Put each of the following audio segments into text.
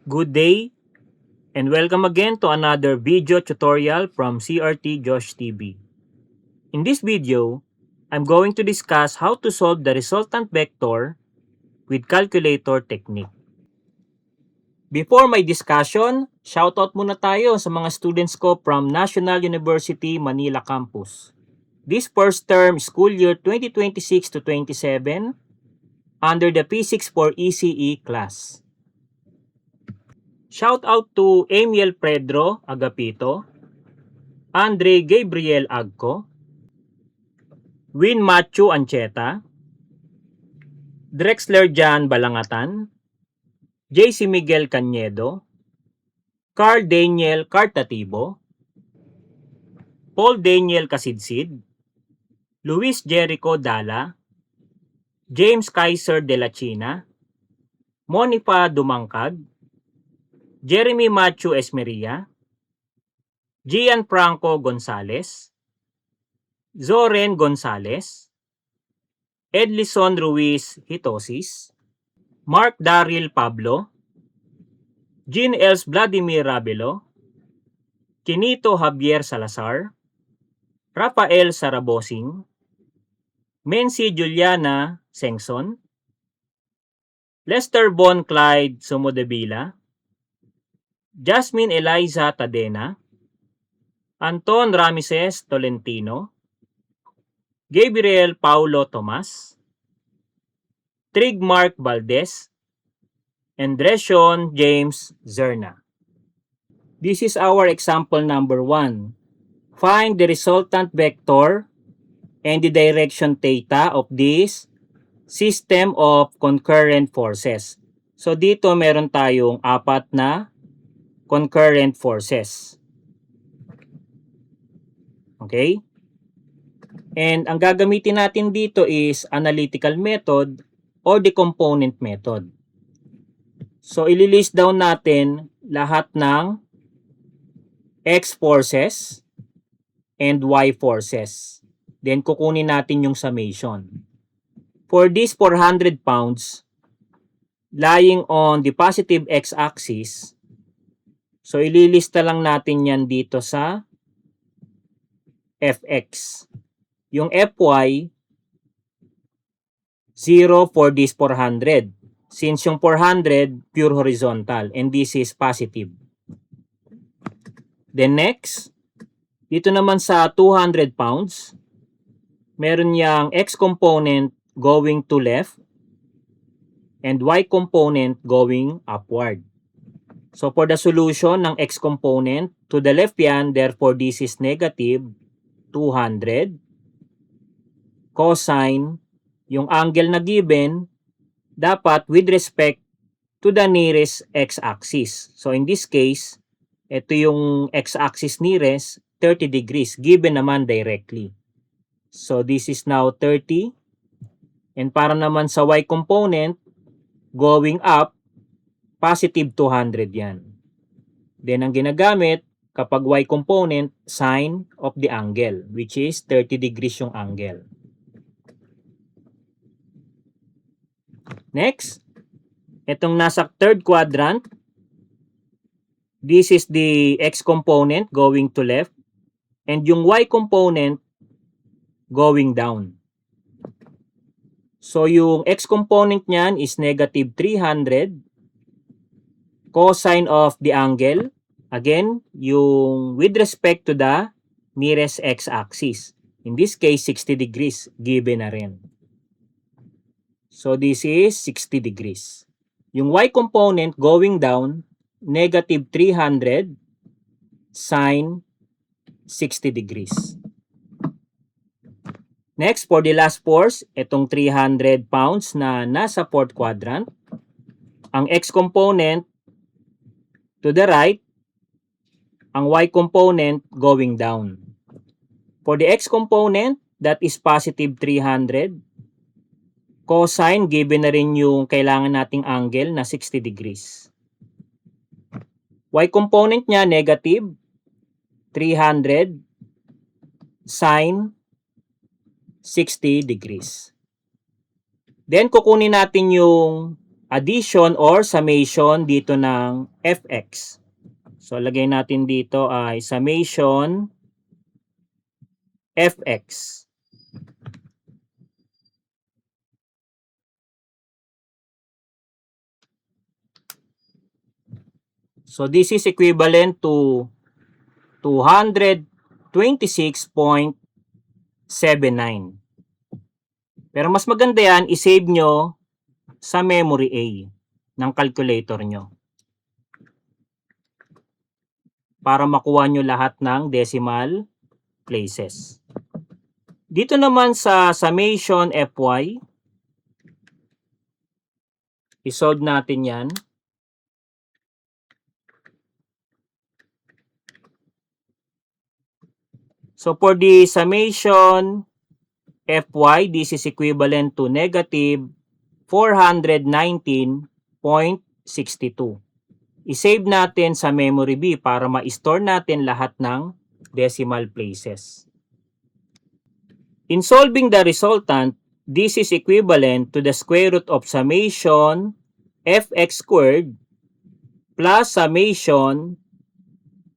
Good day and welcome again to another video tutorial from CRT Josh TV. In this video, I'm going to discuss how to solve the resultant vector with calculator technique. Before my discussion, shoutout muna tayo sa mga students ko from National University Manila Campus. This first term school year 2026 to 27 under the Physics for ECE class. Shout out to Amiel Pedro Agapito, Andre Gabriel Agco, Win Matthew Ancheta, Drexler Jan Balangatan, JC Miguel Cañedo, Carl Daniel Cartatibo, Paul Daniel Kasidsid, Luis Jericho Dala, James Kaiser de la China, Monifa Dumangkag, Jeremy Matthew Esmeria, Gianfranco Gonzales, Zoren Gonzales, Edlison Ruiz Hitosis, Mark Daryl Pablo, Jean Els Vladimir Rabelo, Quinito Javier Salazar, Rafael Sarabosing, Mency Juliana Sengson, Lester Bon Clyde Sumodebila, Jasmine Eliza Tadena, Anton Ramises Tolentino, Gabriel Paulo Tomas, Trig Mark Valdez, and Dression James Zerna. This is our example number 1. Find the resultant vector and the direction theta of this system of concurrent forces. So dito meron tayong 4 na concurrent forces. Okay? And ang gagamitin natin dito is analytical method or the component method. So ililist down natin lahat ng X forces and Y forces. Then kukunin natin yung summation. For this 400 pounds lying on the positive x-axis, so ililista lang natin yan dito sa Fx. Yung Fy, 0 for this 400. Since yung 400, pure horizontal and this is positive. Then next, dito naman sa 200 pounds, meron yang x component going to left and y component going upward. So for the solution ng x component, to the left yan, therefore this is negative 200 cosine, yung angle na given, dapat with respect to the nearest x-axis. So in this case, ito yung x-axis nearest, 30 degrees, given naman directly. So this is now 30. And para naman sa y component, going up, positive 200 yan. Then ang ginagamit, kapag y component, sine of the angle, which is 30 degrees yung angle. Next, itong nasa third quadrant, this is the x component going to left and yung y component going down. So yung x component niyan is negative 300 cosine of the angle. Again, yung with respect to the nearest x-axis. In this case, 60 degrees given na rin. So this is 60 degrees. Yung y component going down, negative 300 sine 60 degrees. Next, for the last force, itong 300 pounds na nasa fourth quadrant. Ang x component to the right, ang y component going down. For the x component, that is positive 300. Cosine, given na rin yung kailangan nating angle na 60 degrees. Y component niya, negative 300 sine 60 degrees. Then, kukunin natin yung addition or summation dito ng fx. So, lagay natin dito ay summation fx. So, this is equivalent to 226.79. Pero mas maganda yan, isave nyo sa memory A ng calculator nyo para makuha nyo lahat ng decimal places. Dito naman sa summation fy, isolve natin yan. So for the summation fy, this is equivalent to negative 419.62. I-save natin sa memory B para ma-store natin lahat ng decimal places. In solving the resultant, this is equivalent to the square root of summation fx squared plus summation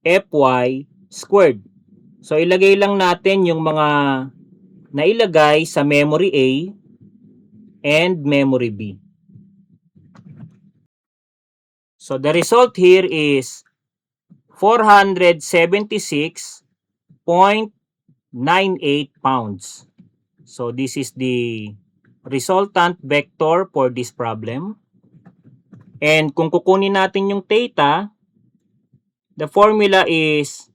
fy squared. So ilagay lang natin yung mga nailagay sa memory A and memory B. So the result here is 476.98 pounds. So this is the resultant vector for this problem. And kung kukunin natin yung theta, the formula is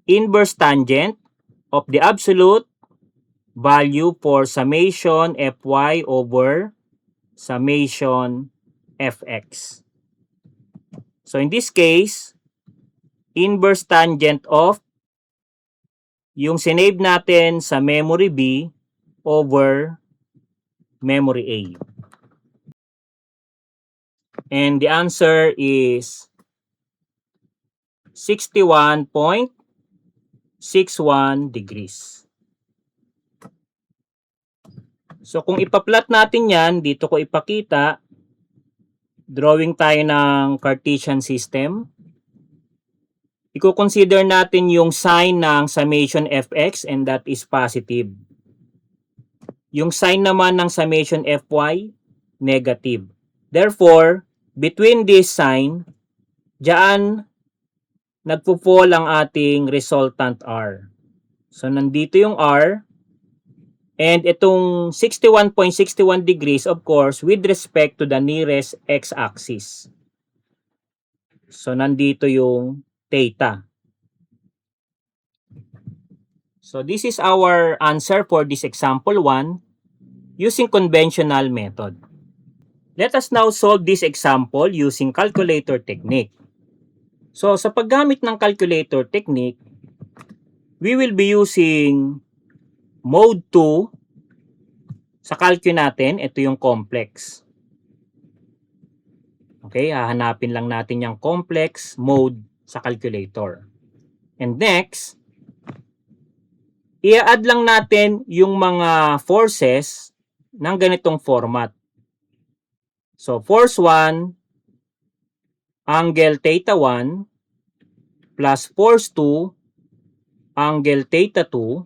inverse tangent of the absolute value for summation fy over summation fx. So in this case, inverse tangent of yung sinave natin sa memory B over memory A. And the answer is 61.61 degrees. So kung ipa-plot natin yan, dito ko ipakita, drawing tayo ng Cartesian system. Iko-consider natin yung sign ng summation fx and that is positive. Yung sign naman ng summation fy, negative. Therefore, between this sign, diyan nagpo-fall ang ating resultant R. So, nandito yung R. And itong 61.61 degrees, of course, with respect to the nearest x-axis. So, nandito yung theta. So, this is our answer for this example 1 using conventional method. Let us now solve this example using calculator technique. So, sa paggamit ng calculator technique, we will be using mode 2 sa calcu natin. Ito yung complex. Okay, hahanapin lang natin yung complex mode sa calculator. And next, i-add lang natin yung mga forces ng ganitong format. So, force 1, angle theta 1, plus force 2, angle theta 2,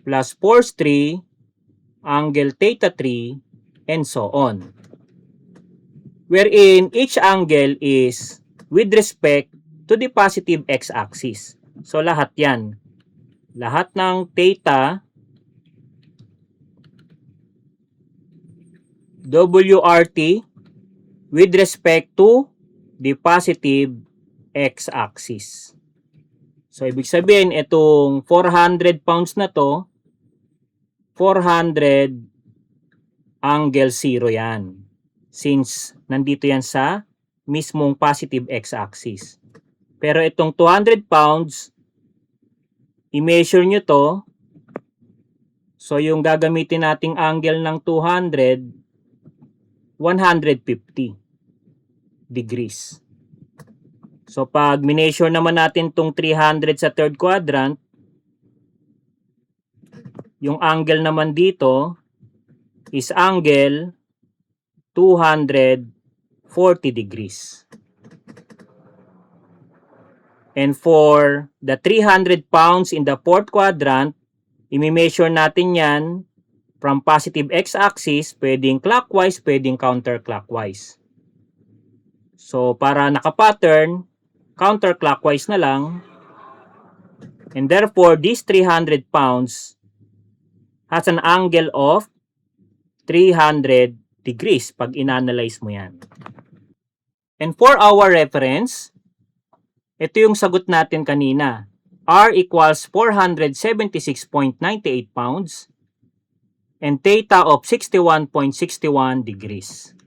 plus force 3, angle theta 3, and so on. Wherein each angle is with respect to the positive x-axis. So, lahat yan. Lahat ng theta, WRT, with respect to the positive x-axis. So, ibig sabihin, itong 400 pounds na to, 400 angle 0 yan. Since nandito yan sa mismong positive x-axis. Pero itong 200 pounds, i-measure nyo to. So, yung gagamitin nating angle ng 200, 150 degrees. So, pag mineasure naman natin itong 300 sa third quadrant, yung angle naman dito is angle 240 degrees. And for the 300 pounds in the fourth quadrant, i-measure natin yan from positive x-axis, pwedeng clockwise, pwedeng counterclockwise. So, para naka-pattern, counterclockwise na lang. And therefore, this 300 pounds has an angle of 300 degrees pag inanalyze mo yan. And for our reference, ito yung sagot natin kanina. R equals 476.98 pounds and theta of 61.61 degrees.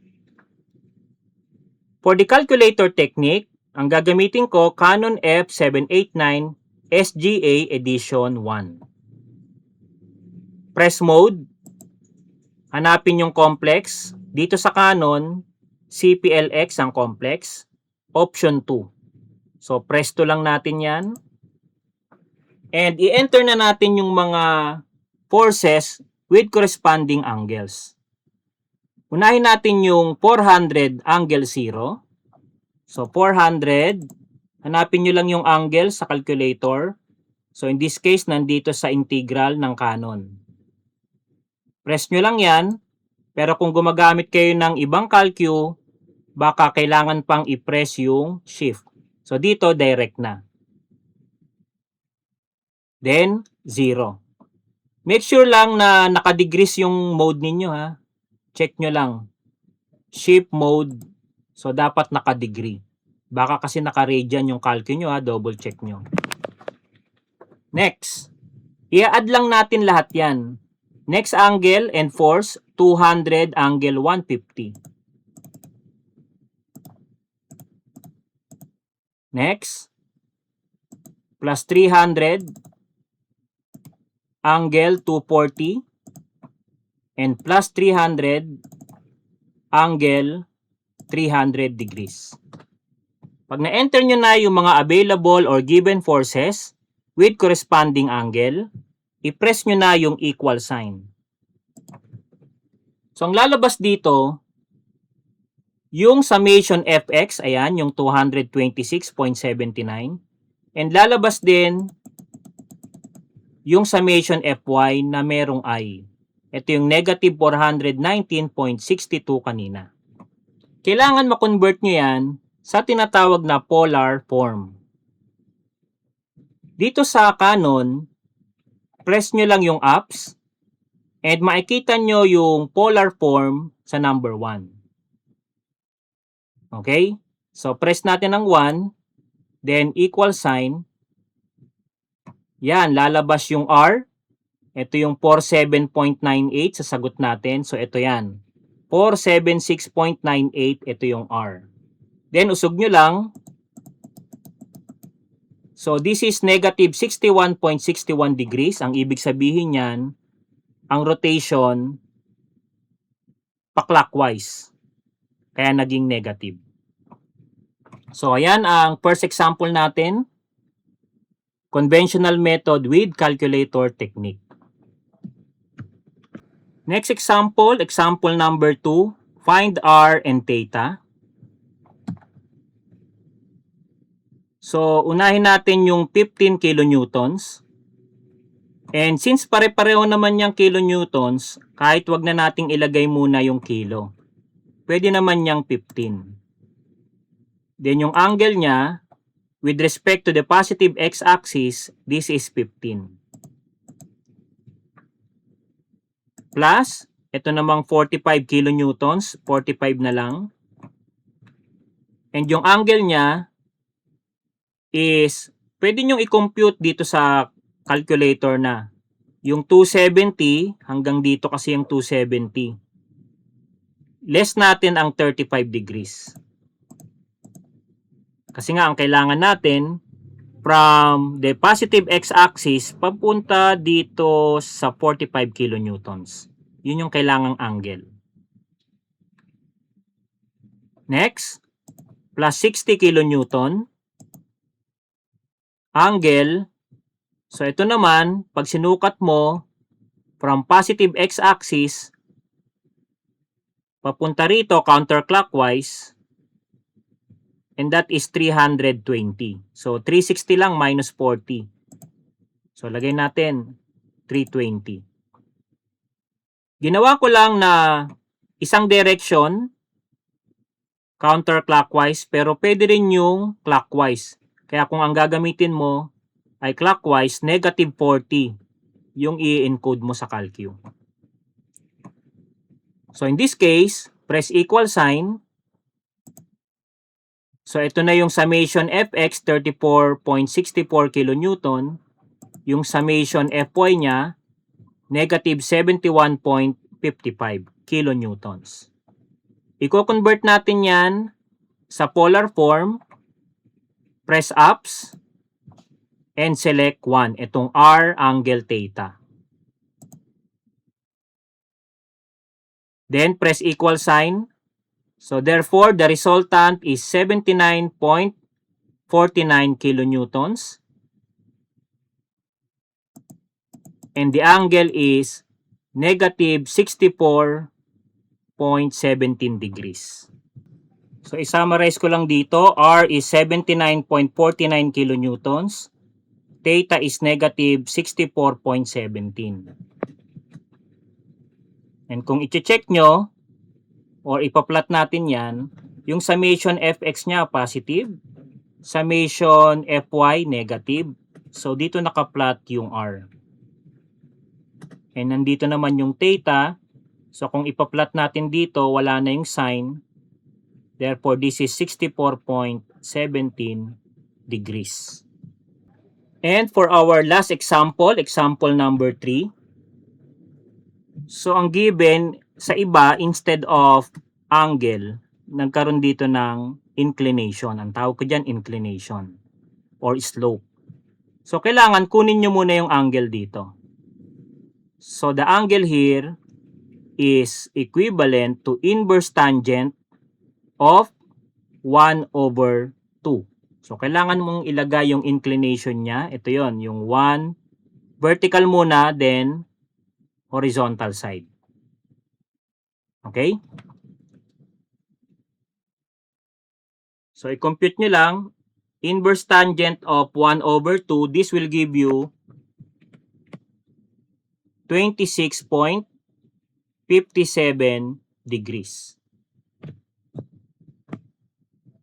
For the calculator technique, ang gagamitin ko Canon F789 SGA Edition 1. Press mode. Hanapin yung complex. Dito sa Canon, CPLX ang complex. Option 2. So, press 2 lang natin yan. And i-enter na natin yung mga forces with corresponding angles. Unahin natin yung 400 angle 0. So, 400. Hanapin nyo lang yung angle sa calculator. So, in this case, nandito sa integral ng Canon. Press nyo lang yan. Pero kung gumagamit kayo ng ibang calcu, baka kailangan pang i-press yung shift. So, dito, direct na. Then, 0. Make sure lang na nakadegrees yung mode ninyo, ha. Check nyo lang. Shift mode. So, dapat nakadegree. Baka kasi naka-radian yung calcu nyo, ha. Double check nyo. Next. I-add lang natin lahat yan. Next angle and force, 200 angle 150. Next. Plus 300 angle 240 and plus 300 angle 300 degrees. Pag na-enter nyo na yung mga available or given forces with corresponding angle, i-press nyo na yung equal sign. So, ang lalabas dito, yung summation fx, ayan, yung 226.79. And lalabas din yung summation fy na merong I. Ito yung negative 419.62 kanina. Kailangan ma-convert nyo yan sa tinatawag na polar form. Dito sa Canon, press nyo lang yung ups and makikita nyo yung polar form sa number 1. Okay? So, press natin ang 1, then equal sign. Yan, lalabas yung R. Ito yung 47.98 sa sagot natin. So, ito yan. 476.98, ito yung R. Then, usog nyo lang. So, this is negative 61.61 degrees. Ang ibig sabihin yan, ang rotation pa-clockwise. Kaya naging negative. So, ayan ang first example natin. Conventional method with calculator technique. Next example, example number 2. Find R and theta. So, unahin natin yung 15 kilonewtons. And since pare-pareho naman yung kilonewtons, kahit wag na nating ilagay muna yung kilo. Pwede naman yung 15. Then yung angle niya, with respect to the positive x-axis, this is 15. Plus, ito namang 45 kilonewtons, 45 na lang. And yung angle niya is, pwede nyo i-compute dito sa calculator na. Yung 270 hanggang dito kasi yung 270. Less natin ang 35 degrees. Kasi nga ang kailangan natin from the positive x-axis papunta dito sa 45 kilonewtons. Yun yung kailangang angle. Next, plus 60 kilonewton. Angle. So ito naman, pag sinukat mo from positive x-axis papunta rito counterclockwise, and that is 320. So 360 lang minus 40. So lagay natin 320. Ginawa ko lang na isang direction counterclockwise, pero pwede rin yung clockwise. Kaya kung ang gagamitin mo ay clockwise, negative 40 yung i-encode mo sa Calcu. So in this case, press equal sign. So ito na yung summation Fx 34.64 kN, yung summation Fy niya negative 71.55 kN. Iko-convert natin yan sa polar form, press ups, and select 1, itong R angle theta. Then press equal sign. So therefore, the resultant is 79.49 kilonewtons. And the angle is negative 64.17 degrees. So i-summarize ko lang dito, R is 79.49 kilonewtons. Theta is negative 64.17. And kung i-check nyo, or ipa-plot natin yan, yung summation Fx niya positive, summation Fy negative. So dito naka-plot yung R. And nandito naman yung theta. So kung ipa-plot natin dito, wala na yung sign. Therefore, this is 64.17 degrees. And for our last example, example number 3. So ang given sa iba, instead of angle, nagkaroon dito ng inclination. Ang tawag ko dyan, inclination or slope. So kailangan kunin nyo muna yung angle dito. So the angle here is equivalent to inverse tangent of 1 over 2. So kailangan mong ilagay yung inclination niya. Ito yon, yung 1 vertical muna, then horizontal side. Okay? So i-compute nyo lang, inverse tangent of 1 over 2, this will give you 26.57 degrees.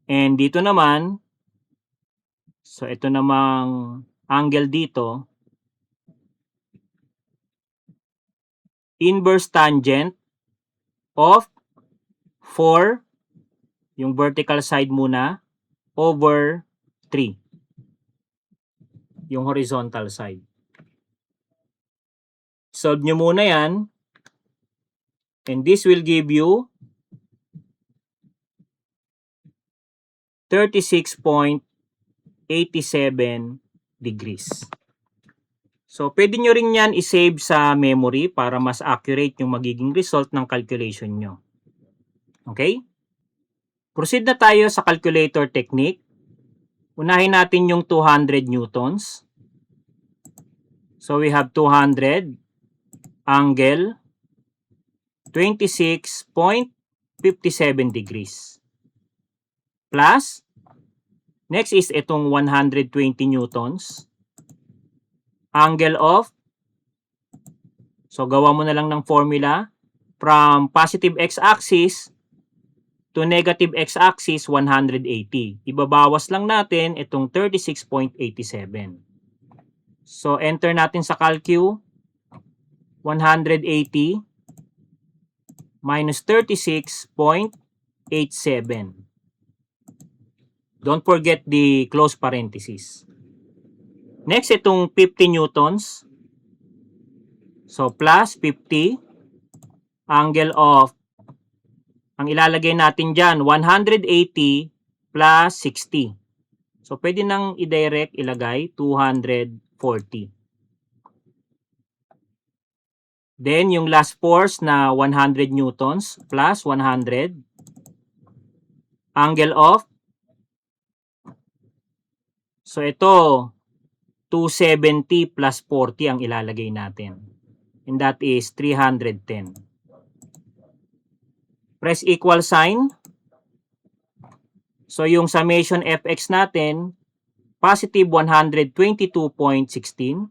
And dito naman, so ito namang angle dito, inverse tangent of 4, yung vertical side muna, over 3, yung horizontal side. Solve nyo muna yan, and this will give you 36.87 degrees. So, pwede nyo rin yan i-save sa memory para mas accurate yung magiging result ng calculation nyo. Okay? Proceed na tayo sa calculator technique. Unahin natin yung 200 newtons. So, we have 200 angle 26.57 degrees. Plus, next is itong 120 newtons. Angle of, so gawa mo na lang ng formula, from positive x-axis to negative x-axis, 180. Ibabawas lang natin itong 36.87. So, enter natin sa Calcu, 180 minus 36.87. Don't forget the close parenthesis. Next, itong 50 newtons. So, plus 50. Angle of, ang ilalagay natin dyan, 180 plus 60. So, pwede nang i-direct ilagay 240. Then, yung last force na 100 newtons plus 100. Angle of, so ito, 270 plus 40 ang ilalagay natin. And that is 310. Press equal sign. So yung summation fx natin, positive 122.16.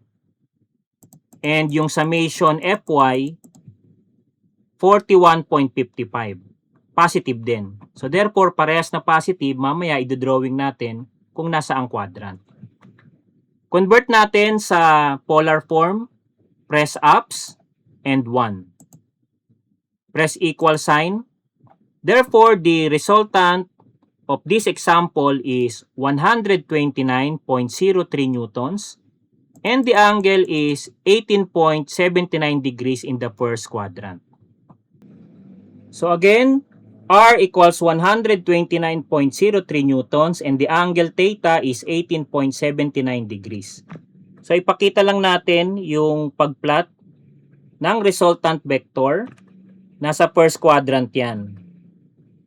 And yung summation fy, 41.55. Positive din. So therefore, parehas na positive, mamaya i-drawing natin kung nasaan quadrant. Convert natin sa polar form, press ups and 1. Press equal sign. Therefore, the resultant of this example is 129.03 newtons and the angle is 18.79 degrees in the first quadrant. So again, R equals 129.03 newtons and the angle theta is 18.79 degrees. So ipakita lang natin yung pagplot ng resultant vector. Nasa first quadrant yan.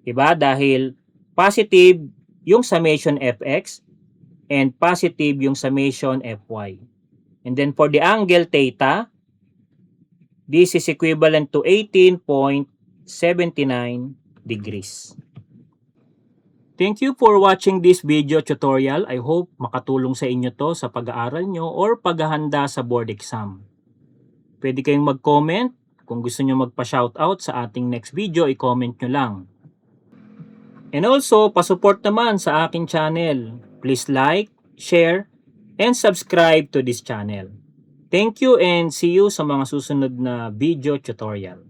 Diba? Dahil positive yung summation fx and positive yung summation fy. And then for the angle theta, this is equivalent to 18.79 degrees. Thank you for watching this video tutorial. I hope makatulong sa inyo to sa pag-aaral nyo or paghahanda sa board exam. Pwede kayong mag-comment. Kung gusto nyo magpa-shoutout sa ating next video, i-comment nyo lang. And also, pasupport naman sa aking channel. Please like, share, and subscribe to this channel. Thank you and see you sa mga susunod na video tutorial.